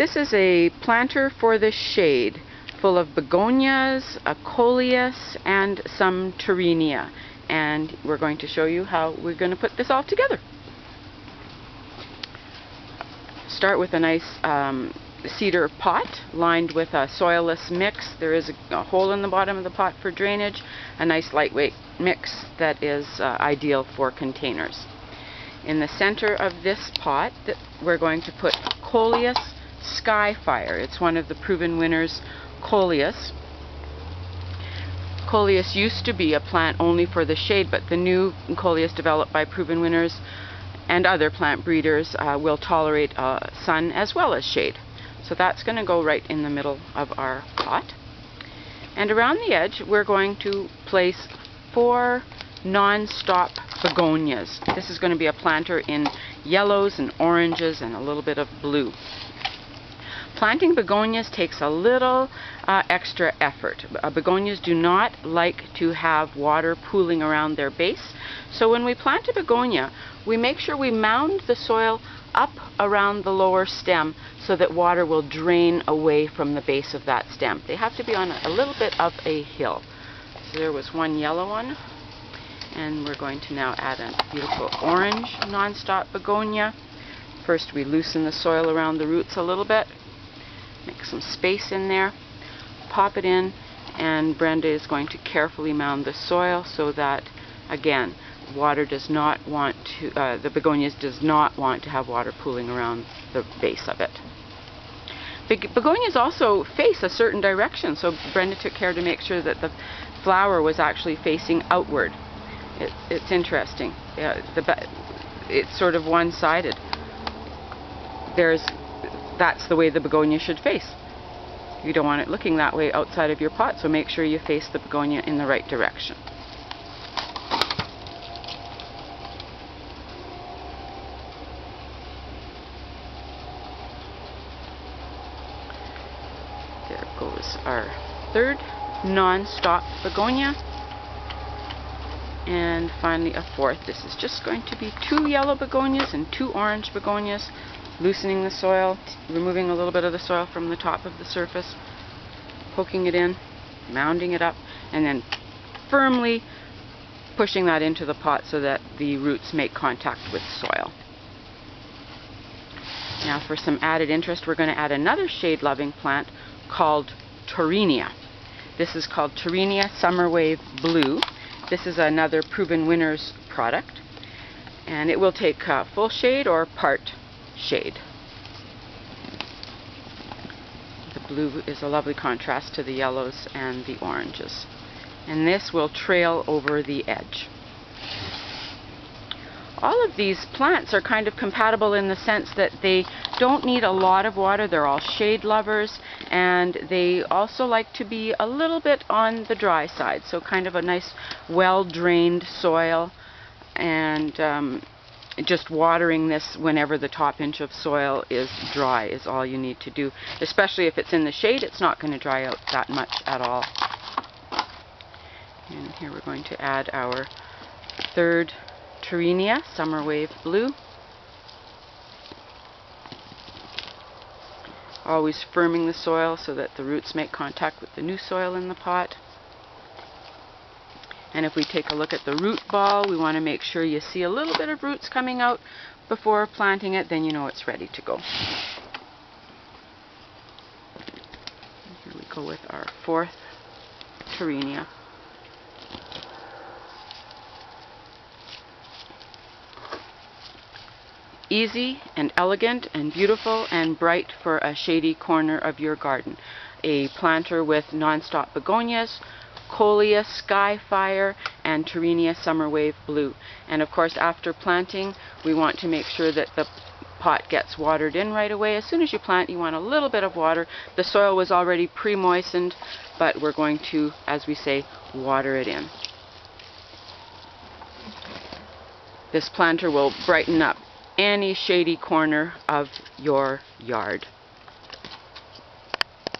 This is a planter for the shade, full of begonias, a coleus, and some Torenia. And we're going to show you how we're going to put this all together. Start with a nice cedar pot lined with a soilless mix. There is a hole in the bottom of the pot for drainage, a nice lightweight mix that is ideal for containers. In the center of this pot, we're going to put Coleus Skyfire. It's one of the proven winners, Coleus. Coleus used to be a plant only for the shade, but the new Coleus developed by proven winners and other plant breeders will tolerate sun as well as shade. So that's going to go right in the middle of our pot. And around the edge we're going to place 4 non-stop begonias. This is going to be a planter in yellows and oranges and a little bit of blue. Planting begonias takes a little extra effort. Begonias do not like to have water pooling around their base. So when we plant a begonia, we make sure we mound the soil up around the lower stem so that water will drain away from the base of that stem. They have to be on a little bit of a hill. So there was one yellow one, and we're going to now add a beautiful orange non-stop begonia. First we loosen the soil around the roots a little bit, make some space in there, pop it in, and Brenda is going to carefully mound the soil so that, again, water does not want to, the begonias does not want to have water pooling around the base of it. Begonias also face a certain direction, so Brenda took care to make sure that the flower was actually facing outward. It's interesting. It's sort of one-sided. That's the way the begonia should face. You don't want it looking that way outside of your pot, so make sure you face the begonia in the right direction. There goes our 3rd non-stop begonia. And finally a 4th. This is just going to be 2 yellow begonias and 2 orange begonias. Loosening the soil, removing a little bit of the soil from the top of the surface, poking it in, mounding it up, and then firmly pushing that into the pot so that the roots make contact with soil. Now for some added interest, we're going to add another shade-loving plant called Torenia. This is called Torenia Summer Wave Blue. This is another proven winners product, and it will take full shade or part shade. The blue is a lovely contrast to the yellows and the oranges, and this will trail over the edge. All of these plants are kind of compatible in the sense that they don't need a lot of water. They're all shade lovers, and they also like to be a little bit on the dry side, so kind of a nice well-drained soil, and just watering this whenever the top inch of soil is dry is all you need to do. Especially if it's in the shade, it's not going to dry out that much at all. And here we're going to add our 3rd Torenia Summer Wave Blue. Always firming the soil so that the roots make contact with the new soil in the pot. And if we take a look at the root ball, we want to make sure you see a little bit of roots coming out before planting it, then you know it's ready to go. And here we go with our 4th Torenia. Easy and elegant and beautiful and bright for a shady corner of your garden. A planter with non-stop begonias, Coleus Skyfire, and Torenia Summer Wave Blue. And of course, after planting, we want to make sure that the pot gets watered in right away. As soon as you plant, you want a little bit of water. The soil was already pre-moistened, but we're going to, as we say, water it in. This planter will brighten up any shady corner of your yard.